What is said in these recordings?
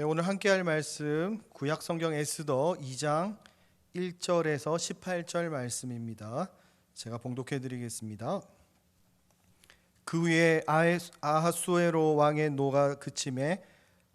네, 오늘 함께할 말씀 구약 성경 에스더 2장 1절에서 18절 말씀입니다. 제가 봉독해 드리겠습니다. 그 후에 아하수에로 왕의 노가 그침에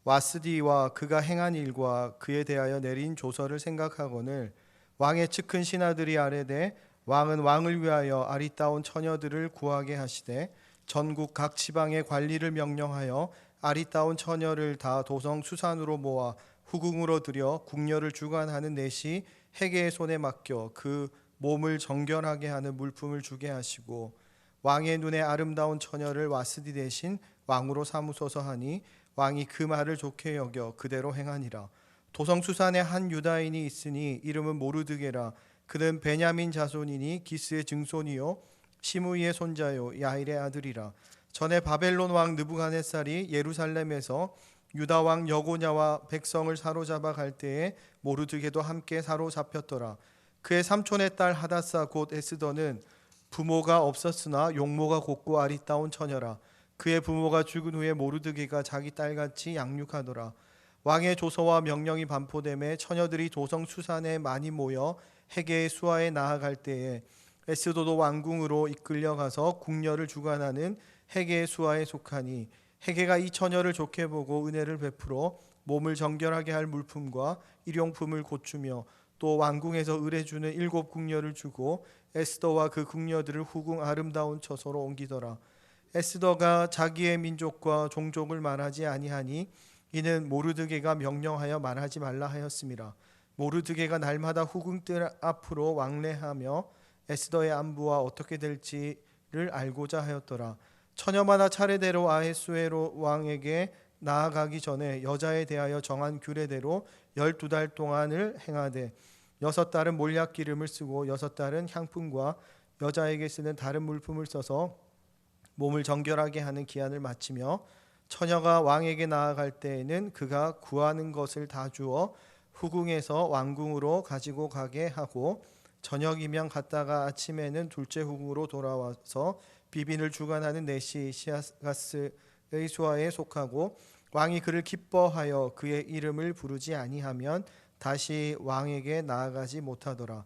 와스디와 그가 행한 일과 그에 대하여 내린 조서를 생각하거늘 왕의 측근 신하들이 아뢰되 왕은 왕을 위하여 아리따운 처녀들을 구하게 하시되 전국 각 지방의 관리를 명령하여 아리따운 처녀를 다 도성 수산으로 모아 후궁으로 들여 궁녀를 주관하는 넷이 해계의 손에 맡겨 그 몸을 정결하게 하는 물품을 주게 하시고 왕의 눈에 아름다운 처녀를 와스디 대신 왕으로 삼으소서 하니 왕이 그 말을 좋게 여겨 그대로 행하니라. 도성 수산에 한 유다인이 있으니 이름은 모르드게라. 그는 베냐민 자손이니 기스의 증손이요 시므이의 손자요 야일의 아들이라. 전에 바벨론 왕 느부갓네살이 예루살렘에서 유다 왕 여고냐와 백성을 사로잡아 갈 때에 모르드게도 함께 사로잡혔더라. 그의 삼촌의 딸 하닷사 곧 에스더는 부모가 없었으나 용모가 곱고 아리따운 처녀라. 그의 부모가 죽은 후에 모르드게가 자기 딸같이 양육하더라. 왕의 조서와 명령이 반포됨에 처녀들이 도성 수산에 많이 모여 해계의 수하에 나아갈 때에 에스더도 왕궁으로 이끌려가서 궁녀를 주관하는 해계의 수하에 속하니 해계가 이 처녀를 좋게 보고 은혜를 베풀어 몸을 정결하게 할 물품과 일용품을 고추며 또 왕궁에서 의뢰주는 7 궁녀를 주고 에스더와 그 궁녀들을 후궁 아름다운 처소로 옮기더라. 에스더가 자기의 민족과 종족을 말하지 아니하니 이는 모르드게가 명령하여 말하지 말라 하였음이라. 모르드게가 날마다 후궁들 앞으로 왕래하며 에스더의 안부와 어떻게 될지를 알고자 하였더라. 처녀마다 차례대로 아하수에로 왕에게 나아가기 전에 여자에 대하여 정한 규례대로 12달 동안을 행하되 6달은 몰약 기름을 쓰고 6달은 향품과 여자에게 쓰는 다른 물품을 써서 몸을 정결하게 하는 기한을 마치며 처녀가 왕에게 나아갈 때에는 그가 구하는 것을 다 주어 후궁에서 왕궁으로 가지고 가게 하고 저녁이면 갔다가 아침에는 둘째 후궁으로 돌아와서 비빈을 주관하는 넷이 시아가스의 수하에 속하고 왕이 그를 기뻐하여 그의 이름을 부르지 아니하면 다시 왕에게 나아가지 못하더라.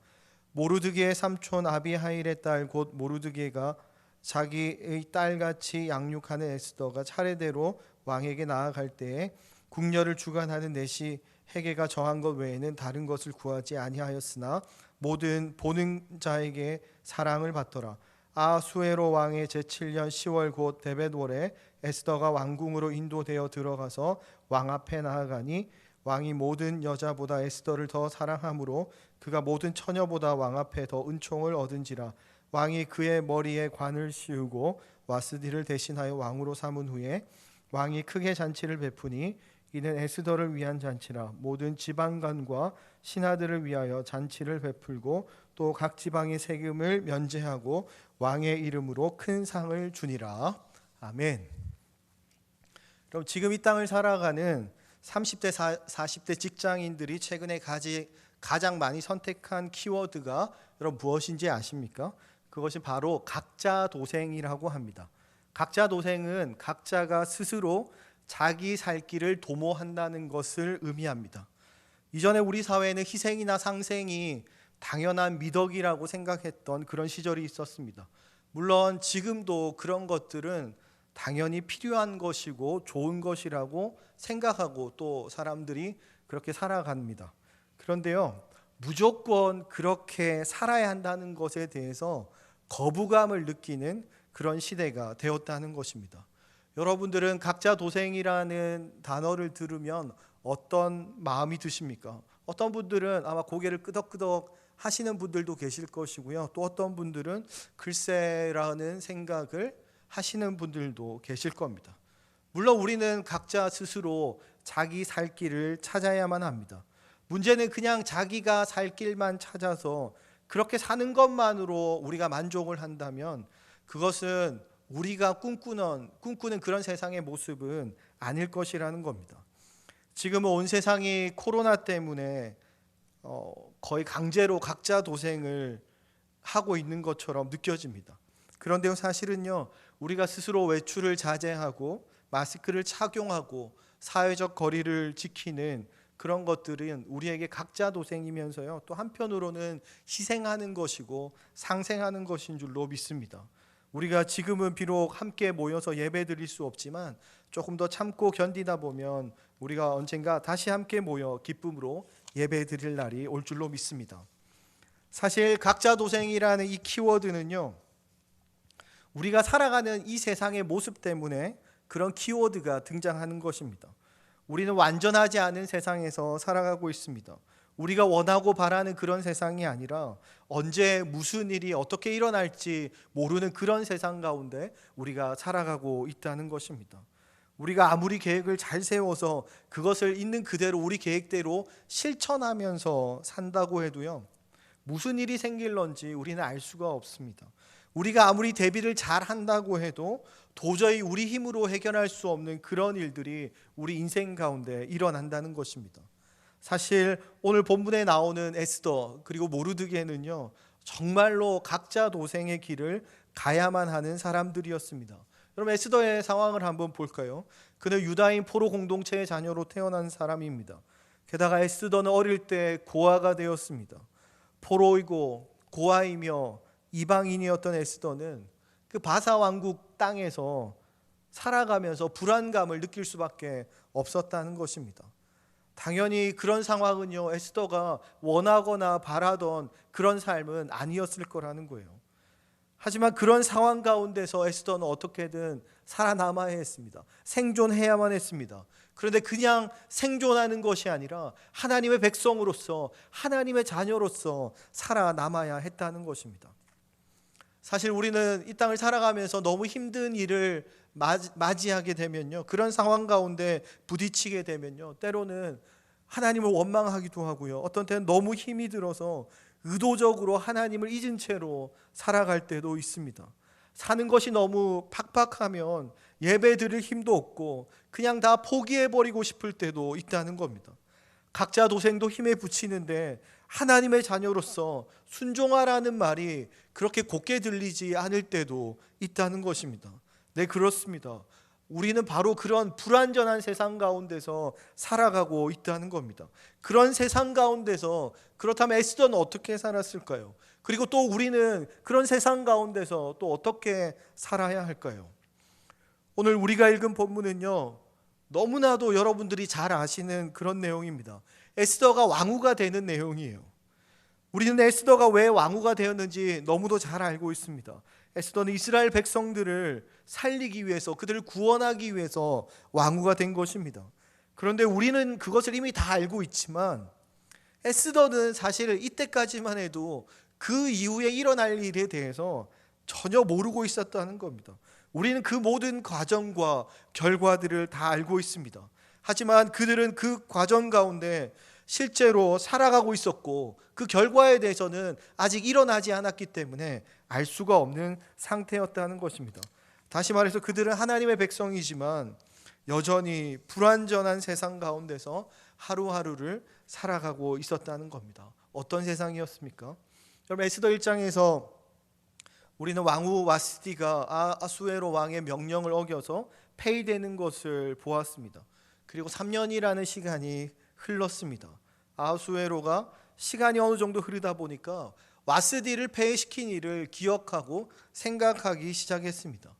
모르드게의 삼촌 아비하일의 딸 곧 모르드게가 자기의 딸같이 양육하는 에스더가 차례대로 왕에게 나아갈 때에 궁녀를 주관하는 넷이 해계가 정한 것 외에는 다른 것을 구하지 아니하였으나 모든 보는 자에게 사랑을 받더라. 아하수에로 왕의 제7년 10월 곧 데벳월에 에스더가 왕궁으로 인도되어 들어가서 왕 앞에 나아가니 왕이 모든 여자보다 에스더를 더 사랑하므로 그가 모든 처녀보다 왕 앞에 더 은총을 얻은지라. 왕이 그의 머리에 관을 씌우고 와스디를 대신하여 왕으로 삼은 후에 왕이 크게 잔치를 베푸니 이는 에스더를 위한 잔치라. 모든 지방관과 신하들을 위하여 잔치를 베풀고 또 각 지방의 세금을 면제하고 왕의 이름으로 큰 상을 주니라. 아멘. 그럼 지금 이 땅을 살아가는 30대 40대 직장인들이 최근에 가장 많이 선택한 키워드가 여러분 무엇인지 아십니까? 그것이 바로 각자 도생이라고 합니다. 각자 도생은 각자가 스스로 자기 살 길을 도모한다는 것을 의미합니다. 이전에 우리 사회에는 희생이나 상생이 당연한 미덕이라고 생각했던 그런 시절이 있었습니다. 물론 지금도 그런 것들은 당연히 필요한 것이고 좋은 것이라고 생각하고 또 사람들이 그렇게 살아갑니다. 그런데요, 무조건 그렇게 살아야 한다는 것에 대해서 거부감을 느끼는 그런 시대가 되었다는 것입니다. 여러분들은 각자 도생이라는 단어를 들으면 어떤 마음이 드십니까? 어떤 분들은 아마 고개를 끄덕끄덕 하시는 분들도 계실 것이고요. 또 어떤 분들은 글쎄라는 생각을 하시는 분들도 계실 겁니다. 물론 우리는 각자 스스로 자기 살 길을 찾아야만 합니다. 문제는 그냥 자기가 살 길만 찾아서 그렇게 사는 것만으로 우리가 만족을 한다면 그것은 우리가 꿈꾸는 그런 세상의 모습은 아닐 것이라는 겁니다. 지금은 온 세상이 코로나 때문에 거의 강제로 각자 도생을 하고 있는 것처럼 느껴집니다. 그런데 사실은요, 우리가 스스로 외출을 자제하고 마스크를 착용하고 사회적 거리를 지키는 그런 것들은 우리에게 각자 도생이면서요, 또 한편으로는 희생하는 것이고 상생하는 것인 줄로 믿습니다. 우리가 지금은 비록 함께 모여서 예배 드릴 수 없지만 조금 더 참고 견디다 보면 우리가 언젠가 다시 함께 모여 기쁨으로 예배 드릴 날이 올 줄로 믿습니다. 사실 각자 도생이라는 이 키워드는요, 우리가 살아가는 이 세상의 모습 때문에 그런 키워드가 등장하는 것입니다. 우리는 완전하지 않은 세상에서 살아가고 있습니다. 우리가 원하고 바라는 그런 세상이 아니라 언제 무슨 일이 어떻게 일어날지 모르는 그런 세상 가운데 우리가 살아가고 있다는 것입니다. 우리가 아무리 계획을 잘 세워서 그것을 있는 그대로 우리 계획대로 실천하면서 산다고 해도요, 무슨 일이 생길런지 우리는 알 수가 없습니다. 우리가 아무리 대비를 잘 한다고 해도 도저히 우리 힘으로 해결할 수 없는 그런 일들이 우리 인생 가운데 일어난다는 것입니다. 사실 오늘 본문에 나오는 에스더 그리고 모르드게는요, 정말로 각자 도생의 길을 가야만 하는 사람들이었습니다. 여러분, 에스더의 상황을 한번 볼까요? 그는 유다인 포로 공동체의 자녀로 태어난 사람입니다. 게다가 에스더는 어릴 때 고아가 되었습니다. 포로이고 고아이며 이방인이었던 에스더는 그 바사 왕국 땅에서 살아가면서 불안감을 느낄 수밖에 없었다는 것입니다. 당연히 그런 상황은요, 에스더가 원하거나 바라던 그런 삶은 아니었을 거라는 거예요. 하지만 그런 상황 가운데서 에스더는 어떻게든 살아남아야 했습니다. 생존해야만 했습니다. 그런데 그냥 생존하는 것이 아니라 하나님의 백성으로서, 하나님의 자녀로서 살아남아야 했다는 것입니다. 사실 우리는 이 땅을 살아가면서 너무 힘든 일을 맞이하게 되면요, 그런 상황 가운데 부딪히게 되면요, 때로는 하나님을 원망하기도 하고요, 어떤 때는 너무 힘이 들어서 의도적으로 하나님을 잊은 채로 살아갈 때도 있습니다. 사는 것이 너무 팍팍하면 예배 드릴 힘도 없고 그냥 다 포기해버리고 싶을 때도 있다는 겁니다. 각자 도생도 힘에 부치는데 하나님의 자녀로서 순종하라는 말이 그렇게 곱게 들리지 않을 때도 있다는 것입니다. 네, 그렇습니다. 우리는 바로 그런 불완전한 세상 가운데서 살아가고 있다는 겁니다. 그런 세상 가운데서, 그렇다면 에스더는 어떻게 살았을까요? 그리고 또 우리는 그런 세상 가운데서 또 어떻게 살아야 할까요? 오늘 우리가 읽은 본문은요, 너무나도 여러분들이 잘 아시는 그런 내용입니다. 에스더가 왕후가 되는 내용이에요. 우리는 에스더가 왜 왕후가 되었는지 너무도 잘 알고 있습니다. 에스더는 이스라엘 백성들을 살리기 위해서, 그들을 구원하기 위해서 왕후가 된 것입니다. 그런데 우리는 그것을 이미 다 알고 있지만 에스더는 사실 이때까지만 해도 그 이후에 일어날 일에 대해서 전혀 모르고 있었다는 겁니다. 우리는 그 모든 과정과 결과들을 다 알고 있습니다. 하지만 그들은 그 과정 가운데 실제로 살아가고 있었고 그 결과에 대해서는 아직 일어나지 않았기 때문에 알 수가 없는 상태였다는 것입니다. 다시 말해서 그들은 하나님의 백성이지만 여전히 불완전한 세상 가운데서 하루하루를 살아가고 있었다는 겁니다. 어떤 세상이었습니까? 여러분, 에스더 1장에서 우리는 왕후 와스디가 아수에로 왕의 명령을 어겨서 폐위되는 것을 보았습니다. 그리고 3년이라는 시간이 흘렀습니다. 아수에로가 시간이 어느 정도 흐르다 보니까 와스디를 폐위시킨 일을 기억하고 생각하기 시작했습니다.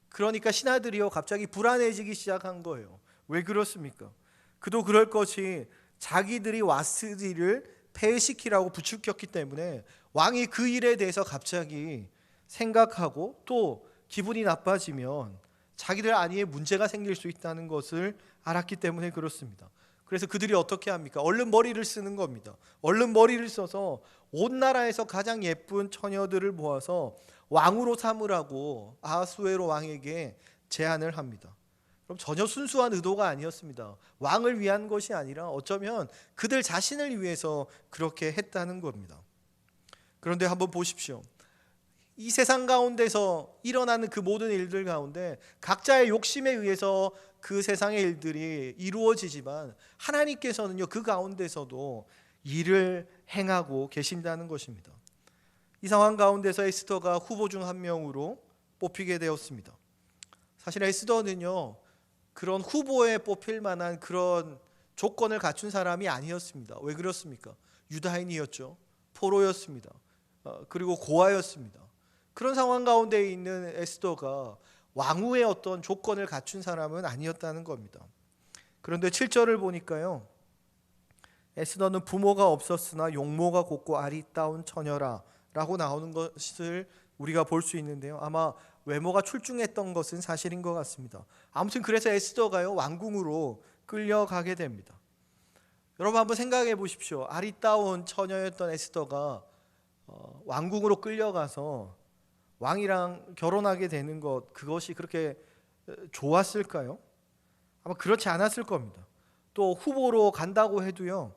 그러니까 신하들이요, 갑자기 불안해지기 시작한 거예요. 왜 그렇습니까? 그도 그럴 것이 자기들이 와스디를 폐위시키라고 부추겼기 때문에 왕이 그 일에 대해서 갑자기 생각하고 또 기분이 나빠지면 자기들 안위에 문제가 생길 수 있다는 것을 알았기 때문에 그렇습니다. 그래서 그들이 어떻게 합니까? 얼른 머리를 쓰는 겁니다. 얼른 머리를 써서 온 나라에서 가장 예쁜 처녀들을 모아서 왕으로 삼으라고 아하수에로 왕에게 제안을 합니다. 그럼 전혀 순수한 의도가 아니었습니다. 왕을 위한 것이 아니라 어쩌면 그들 자신을 위해서 그렇게 했다는 겁니다. 그런데 한번 보십시오. 이 세상 가운데서 일어나는 그 모든 일들 가운데 각자의 욕심에 의해서 그 세상의 일들이 이루어지지만 하나님께서는요, 그 가운데서도 일을 행하고 계신다는 것입니다. 이 상황 가운데서 에스더가 후보 중 한 명으로 뽑히게 되었습니다. 사실 에스더는요, 그런 후보에 뽑힐 만한 그런 조건을 갖춘 사람이 아니었습니다. 왜 그렇습니까? 유다인이었죠. 포로였습니다. 그리고 고아였습니다. 그런 상황 가운데 있는 에스더가 왕후의 어떤 조건을 갖춘 사람은 아니었다는 겁니다. 그런데 7절을 보니까요, 에스더는 부모가 없었으나 용모가 곱고 아리따운 처녀라 라고 나오는 것을 우리가 볼 수 있는데요, 아마 외모가 출중했던 것은 사실인 것 같습니다. 아무튼 그래서 에스더가요, 왕궁으로 끌려가게 됩니다. 여러분 한번 생각해 보십시오. 아리따운 처녀였던 에스더가 왕궁으로 끌려가서 왕이랑 결혼하게 되는 것, 그것이 그렇게 좋았을까요? 아마 그렇지 않았을 겁니다. 또 후보로 간다고 해도요,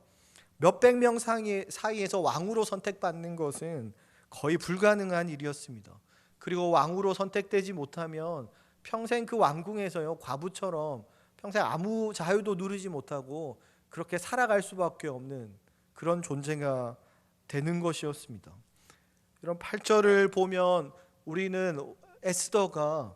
몇백 명 사이에서 왕으로 선택받는 것은 거의 불가능한 일이었습니다. 그리고 왕으로 선택되지 못하면 평생 그 왕궁에서요, 과부처럼 평생 아무 자유도 누리지 못하고 그렇게 살아갈 수밖에 없는 그런 존재가 되는 것이었습니다. 이런 8절을 보면 우리는 에스더가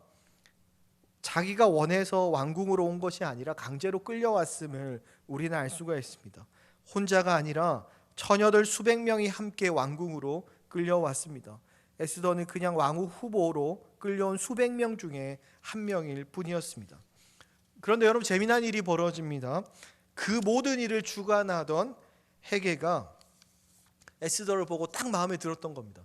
자기가 원해서 왕궁으로 온 것이 아니라 강제로 끌려왔음을 우리는 알 수가 있습니다. 혼자가 아니라 처녀들 수백 명이 함께 왕궁으로 끌려왔습니다. 에스더는 그냥 왕후 후보로 끌려온 수백 명 중에 한 명일 뿐이었습니다. 그런데 여러분, 재미난 일이 벌어집니다. 그 모든 일을 주관하던 헤게가 에스더를 보고 딱 마음에 들었던 겁니다.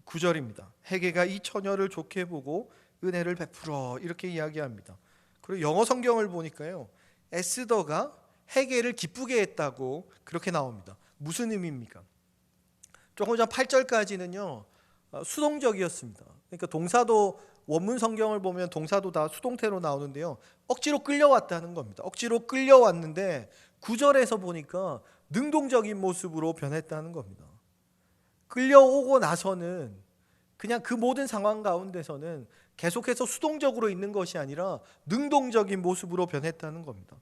9절입니다. 헤게가 이 처녀를 좋게 보고 은혜를 베풀어, 이렇게 이야기합니다. 그리고 영어 성경을 보니까요, 에스더가 헤게를 기쁘게 했다고 그렇게 나옵니다. 무슨 의미입니까? 조금 전 8절까지는요 수동적이었습니다. 그러니까 동사도, 원문 성경을 보면 동사도 다 수동태로 나오는데요, 억지로 끌려왔다는 겁니다. 억지로 끌려왔는데 9절에서 보니까 능동적인 모습으로 변했다는 겁니다. 끌려오고 나서는 그냥 그 모든 상황 가운데서는 계속해서 수동적으로 있는 것이 아니라 능동적인 모습으로 변했다는 겁니다.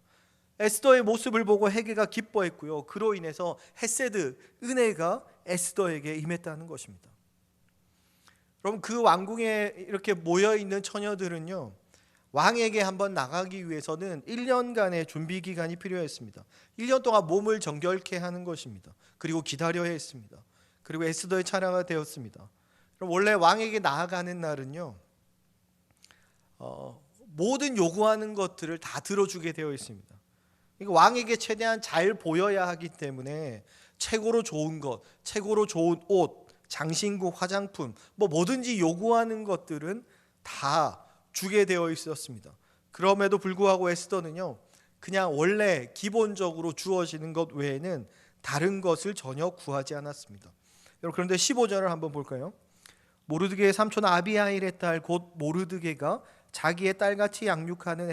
에스더의 모습을 보고 헤게가 기뻐했고요, 그로 인해서 헤세드, 은혜가 에스더에게 임했다는 것입니다. 여러분, 그 왕궁에 이렇게 모여있는 처녀들은요, 왕에게 한번 나가기 위해서는 1년간의 준비 기간이 필요했습니다. 1년 동안 몸을 정결케 하는 것입니다. 그리고 기다려야 했습니다. 그리고 에스더의 차례가 되었습니다. 그럼 원래 왕에게 나아가는 날은요, 모든 요구하는 것들을 다 들어주게 되어 있습니다. 그러니까 왕에게 최대한 잘 보여야 하기 때문에 최고로 좋은 것, 최고로 좋은 옷, 장신구, 화장품, 뭐든지 요구하는 것들은 다 주게 되어 있었습니다. 그럼에도 불구하고 에스더는요, 그냥 원래 기본적으로 주어지는 것 외에는 다른 것을 전혀 구하지 않았습니다. 여러분, 그런데 15절을 한번 볼까요? 모르드게의 삼촌 아비하일의 딸 곧 모르드게가 자기의 딸같이 양육하는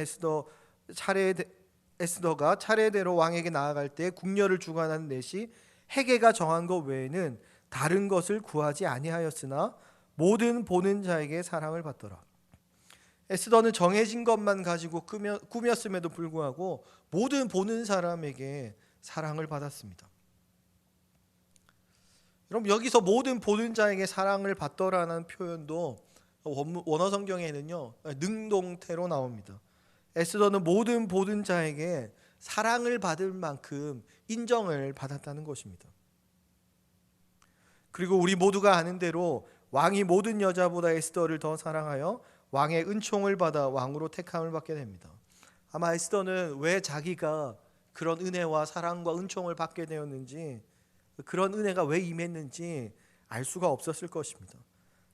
에스더가 차례대로 왕에게 나아갈 때 궁녀를 주관하는 넷이 헤게가 정한 것 외에는 다른 것을 구하지 아니하였으나 모든 보는 자에게 사랑을 받더라. 에스더는 정해진 것만 가지고 꾸몄음에도 불구하고 모든 보는 사람에게 사랑을 받았습니다. 여러분, 여기서 모든 보는 자에게 사랑을 받더라는 표현도 원어 성경에는요, 능동태로 나옵니다. 에스더는 모든 보는 자에게 사랑을 받을 만큼 인정을 받았다는 것입니다. 그리고 우리 모두가 아는 대로 왕이 모든 여자보다 에스더를 더 사랑하여 왕의 은총을 받아 왕으로 택함을 받게 됩니다. 아마 에스더는 왜 자기가 그런 은혜와 사랑과 은총을 받게 되었는지, 그런 은혜가 왜 임했는지 알 수가 없었을 것입니다.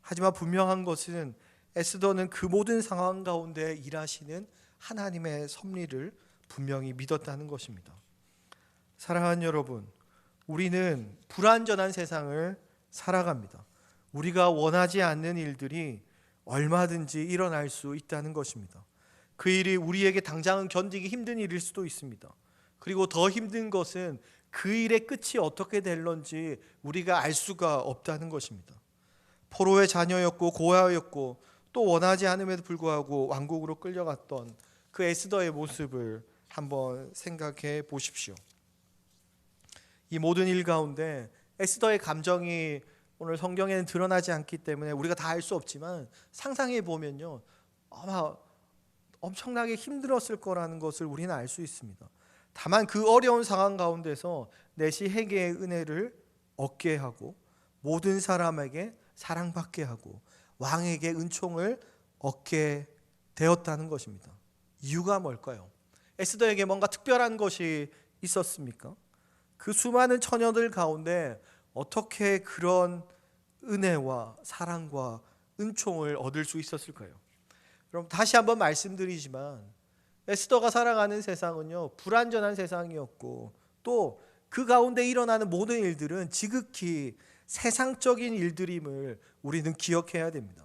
하지만 분명한 것은 에스더는 그 모든 상황 가운데 일하시는 하나님의 섭리를 분명히 믿었다는 것입니다. 사랑하는 여러분, 우리는 불완전한 세상을 살아갑니다. 우리가 원하지 않는 일들이 얼마든지 일어날 수 있다는 것입니다. 그 일이 우리에게 당장은 견디기 힘든 일일 수도 있습니다. 그리고 더 힘든 것은 그 일의 끝이 어떻게 될런지 우리가 알 수가 없다는 것입니다. 포로의 자녀였고 고아였고 또 원하지 않음에도 불구하고 왕국으로 끌려갔던 그 에스더의 모습을 한번 생각해 보십시오. 이 모든 일 가운데 에스더의 감정이 오늘 성경에는 드러나지 않기 때문에 우리가 다 알 수 없지만 상상해 보면요, 아마 엄청나게 힘들었을 거라는 것을 우리는 알 수 있습니다. 다만 그 어려운 상황 가운데서 내시 회개의 은혜를 얻게 하고 모든 사람에게 사랑받게 하고 왕에게 은총을 얻게 되었다는 것입니다. 이유가 뭘까요? 에스더에게 뭔가 특별한 것이 있었습니까? 그 수많은 처녀들 가운데 어떻게 그런 은혜와 사랑과 은총을 얻을 수 있었을까요? 그럼 다시 한번 말씀드리지만 에스더가 살아가는 세상은요, 불완전한 세상이었고 또 그 가운데 일어나는 모든 일들은 지극히 세상적인 일들임을 우리는 기억해야 됩니다.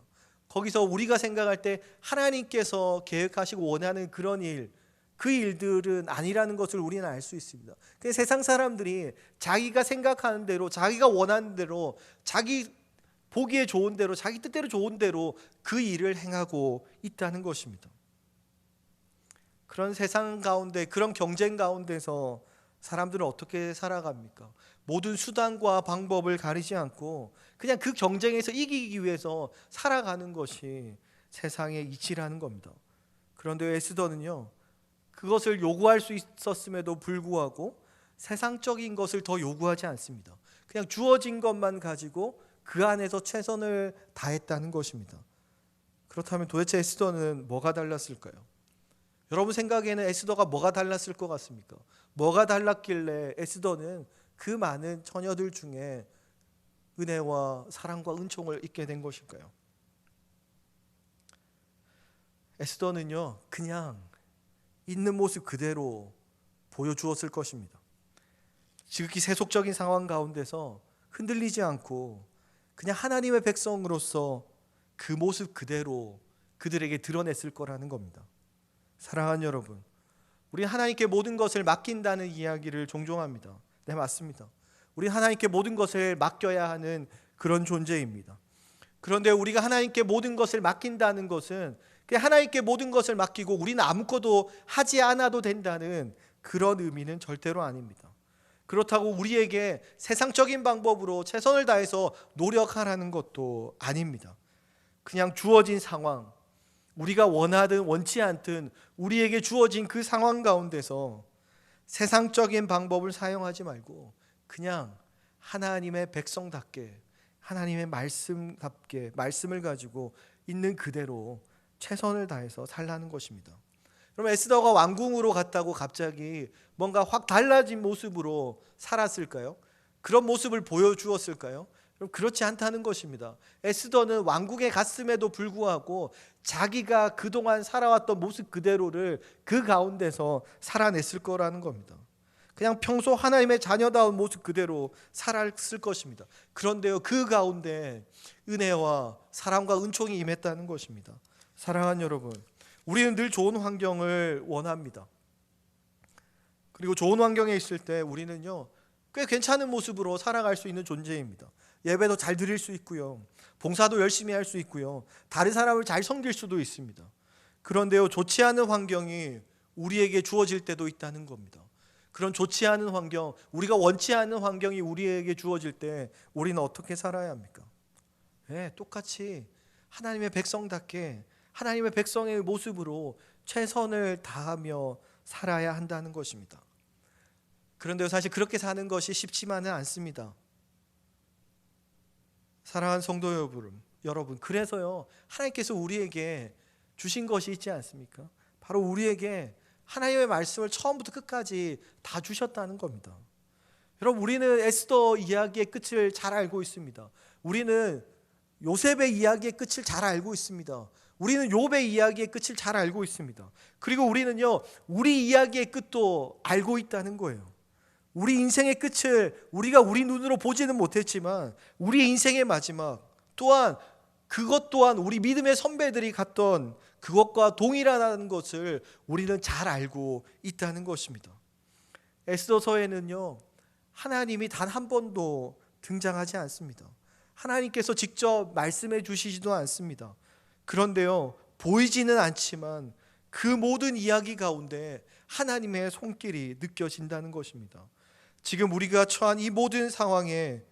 거기서 우리가 생각할 때 하나님께서 계획하시고 원하는 그런 일, 그 일들은 아니라는 것을 우리는 알 수 있습니다. 세상 사람들이 자기가 생각하는 대로, 자기가 원하는 대로, 자기 보기에 좋은 대로, 자기 뜻대로 좋은 대로 그 일을 행하고 있다는 것입니다. 그런 세상 가운데, 그런 경쟁 가운데서 사람들은 어떻게 살아갑니까? 모든 수단과 방법을 가리지 않고 그냥 그 경쟁에서 이기기 위해서 살아가는 것이 세상의 이치라는 겁니다. 그런데 에스더는요, 그것을 요구할 수 있었음에도 불구하고 세상적인 것을 더 요구하지 않습니다. 그냥 주어진 것만 가지고 그 안에서 최선을 다했다는 것입니다. 그렇다면 도대체 에스더는 뭐가 달랐을까요? 여러분 생각에는 에스더가 뭐가 달랐을 것 같습니까? 뭐가 달랐길래 에스더는 그 많은 처녀들 중에 은혜와 사랑과 은총을 잊게 된 것일까요? 에스더는요, 그냥 있는 모습 그대로 보여주었을 것입니다. 지극히 세속적인 상황 가운데서 흔들리지 않고 그냥 하나님의 백성으로서 그 모습 그대로 그들에게 드러냈을 거라는 겁니다. 사랑하는 여러분, 우리 하나님께 모든 것을 맡긴다는 이야기를 종종 합니다. 네, 맞습니다. 우리 하나님께 모든 것을 맡겨야 하는 그런 존재입니다. 그런데 우리가 하나님께 모든 것을 맡긴다는 것은 하나님께 모든 것을 맡기고 우리는 아무것도 하지 않아도 된다는 그런 의미는 절대로 아닙니다. 그렇다고 우리에게 세상적인 방법으로 최선을 다해서 노력하라는 것도 아닙니다. 그냥 주어진 상황, 우리가 원하든 원치 않든 우리에게 주어진 그 상황 가운데서 세상적인 방법을 사용하지 말고 그냥 하나님의 백성답게, 하나님의 말씀답게 말씀을 가지고 있는 그대로 최선을 다해서 살라는 것입니다. 그럼 에스더가 왕궁으로 갔다고 갑자기 뭔가 확 달라진 모습으로 살았을까요? 그런 모습을 보여주었을까요? 그럼 그렇지 않다는 것입니다. 에스더는 왕궁에 갔음에도 불구하고 자기가 그동안 살아왔던 모습 그대로를 그 가운데서 살아냈을 거라는 겁니다. 그냥 평소 하나님의 자녀다운 모습 그대로 살았을 것입니다. 그런데요, 그 가운데 은혜와 사랑과 은총이 임했다는 것입니다. 사랑하는 여러분, 우리는 늘 좋은 환경을 원합니다. 그리고 좋은 환경에 있을 때 우리는요, 꽤 괜찮은 모습으로 살아갈 수 있는 존재입니다. 예배도 잘 드릴 수 있고요, 봉사도 열심히 할 수 있고요, 다른 사람을 잘 섬길 수도 있습니다. 그런데요, 좋지 않은 환경이 우리에게 주어질 때도 있다는 겁니다. 그런 좋지 않은 환경, 우리가 원치 않은 환경이 우리에게 주어질 때 우리는 어떻게 살아야 합니까? 네, 똑같이 하나님의 백성답게 하나님의 백성의 모습으로 최선을 다하며 살아야 한다는 것입니다. 그런데 사실 그렇게 사는 것이 쉽지만은 않습니다. 사랑하는 성도 여러분, 그래서요, 하나님께서 우리에게 주신 것이 있지 않습니까? 바로 우리에게 하나님의 말씀을 처음부터 끝까지 다 주셨다는 겁니다. 여러분, 우리는 에스더 이야기의 끝을 잘 알고 있습니다. 우리는 요셉의 이야기의 끝을 잘 알고 있습니다. 우리는 욥의 이야기의 끝을 잘 알고 있습니다. 그리고 우리는요, 우리 이야기의 끝도 알고 있다는 거예요. 우리 인생의 끝을 우리가 우리 눈으로 보지는 못했지만 우리 인생의 마지막 또한 그것 또한 우리 믿음의 선배들이 갔던 그것과 동일하다는 것을 우리는 잘 알고 있다는 것입니다. 에스더서에는요, 하나님이 단 한 번도 등장하지 않습니다. 하나님께서 직접 말씀해 주시지도 않습니다. 그런데요, 보이지는 않지만 그 모든 이야기 가운데 하나님의 손길이 느껴진다는 것입니다. 지금 우리가 처한 이 모든 상황에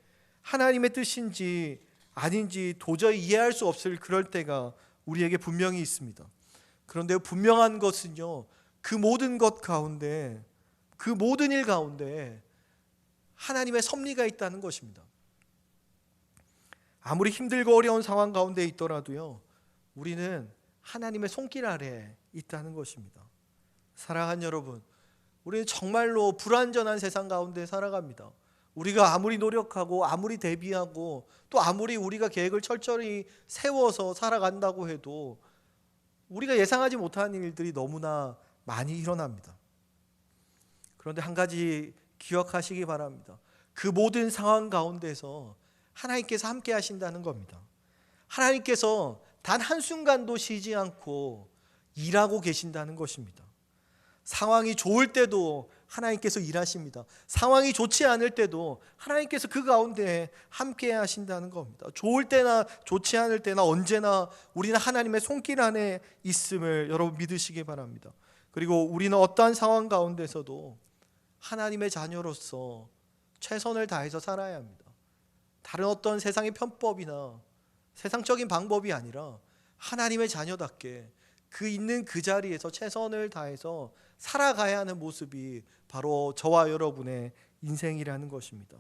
하나님의 뜻인지 아닌지 도저히 이해할 수 없을 그럴 때가 우리에게 분명히 있습니다. 그런데 분명한 것은요, 그 모든 것 가운데, 그 모든 일 가운데 하나님의 섭리가 있다는 것입니다. 아무리 힘들고 어려운 상황 가운데 있더라도요, 우리는 하나님의 손길 아래 있다는 것입니다. 사랑하는 여러분, 우리는 정말로 불완전한 세상 가운데 살아갑니다. 우리가 아무리 노력하고 아무리 대비하고 또 아무리 우리가 계획을 철저히 세워서 살아간다고 해도 우리가 예상하지 못한 일들이 너무나 많이 일어납니다. 그런데 한 가지 기억하시기 바랍니다. 그 모든 상황 가운데서 하나님께서 함께 하신다는 겁니다. 하나님께서 단 한순간도 쉬지 않고 일하고 계신다는 것입니다. 상황이 좋을 때도 하나님께서 일하십니다. 상황이 좋지 않을 때도 하나님께서 그 가운데 함께 하신다는 겁니다. 좋을 때나 좋지 않을 때나 언제나 우리는 하나님의 손길 안에 있음을 여러분 믿으시기 바랍니다. 그리고 우리는 어떠한 상황 가운데서도 하나님의 자녀로서 최선을 다해서 살아야 합니다. 다른 어떤 세상의 편법이나 세상적인 방법이 아니라 하나님의 자녀답게 그 있는 그 자리에서 최선을 다해서 살아가야 하는 모습이 바로 저와 여러분의 인생이라는 것입니다.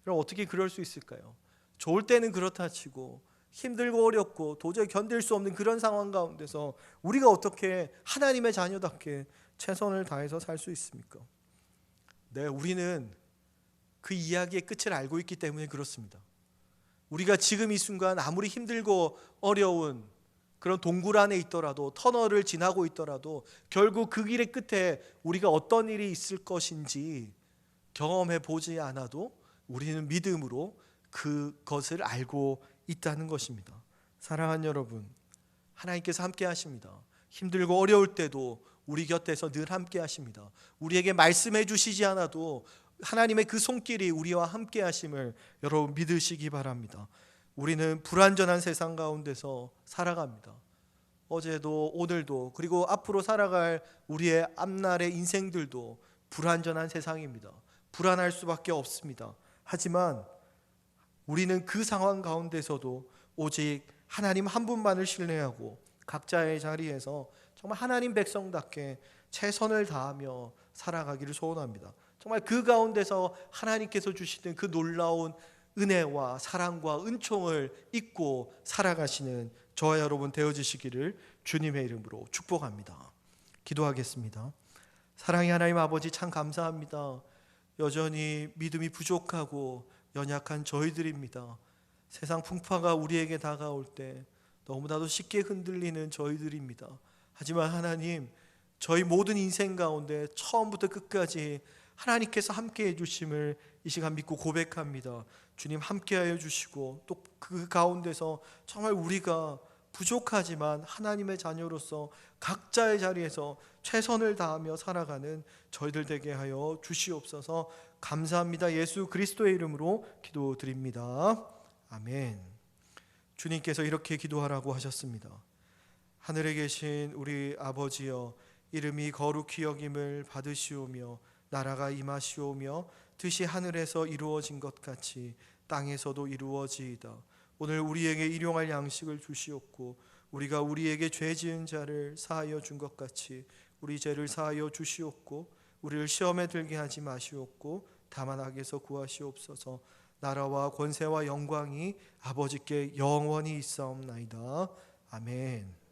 그럼 어떻게 그럴 수 있을까요? 좋을 때는 그렇다 치고 힘들고 어렵고 도저히 견딜 수 없는 그런 상황 가운데서 우리가 어떻게 하나님의 자녀답게 최선을 다해서 살 수 있습니까? 네, 우리는 그 이야기의 끝을 알고 있기 때문에 그렇습니다. 우리가 지금 이 순간 아무리 힘들고 어려운 그런 동굴 안에 있더라도, 터널을 지나고 있더라도 결국 그 길의 끝에 우리가 어떤 일이 있을 것인지 경험해 보지 않아도 우리는 믿음으로 그것을 알고 있다는 것입니다. 사랑하는 여러분, 하나님께서 함께 하십니다. 힘들고 어려울 때도 우리 곁에서 늘 함께 하십니다. 우리에게 말씀해 주시지 않아도 하나님의 그 손길이 우리와 함께 하심을 여러분 믿으시기 바랍니다. 우리는 불완전한 세상 가운데서 살아갑니다. 어제도 오늘도 그리고 앞으로 살아갈 우리의 앞날의 인생들도 불완전한 세상입니다. 불안할 수밖에 없습니다. 하지만 우리는 그 상황 가운데서도 오직 하나님 한 분만을 신뢰하고 각자의 자리에서 정말 하나님 백성답게 최선을 다하며 살아가기를 소원합니다. 정말 그 가운데서 하나님께서 주시는 그 놀라운 은혜와 사랑과 은총을 잊고 살아가시는 저와 여러분 되어주시기를 주님의 이름으로 축복합니다. 기도하겠습니다. 사랑의 하나님 아버지, 참 감사합니다. 여전히 믿음이 부족하고 연약한 저희들입니다. 세상 풍파가 우리에게 다가올 때 너무나도 쉽게 흔들리는 저희들입니다. 하지만 하나님, 저희 모든 인생 가운데 처음부터 끝까지 하나님께서 함께 해주심을 이 시간 믿고 고백합니다. 주님 함께하여 주시고 또 그 가운데서 정말 우리가 부족하지만 하나님의 자녀로서 각자의 자리에서 최선을 다하며 살아가는 저희들 되게 하여 주시옵소서. 감사합니다. 예수 그리스도의 이름으로 기도드립니다. 아멘. 주님께서 이렇게 기도하라고 하셨습니다. 하늘에 계신 우리 아버지여, 이름이 거룩히 여김을 받으시오며 나라가 임하시오며 뜻이 하늘에서 이루어진 것 같이 땅에서도 이루어지이다. 오늘 우리에게 일용할 양식을 주시옵고 우리가 우리에게 죄 지은 자를 사하여 준 것 같이 우리 죄를 사하여 주시옵고 우리를 시험에 들게 하지 마시옵고 다만 악에서 구하시옵소서. 나라와 권세와 영광이 아버지께 영원히 있사옵나이다. 아멘.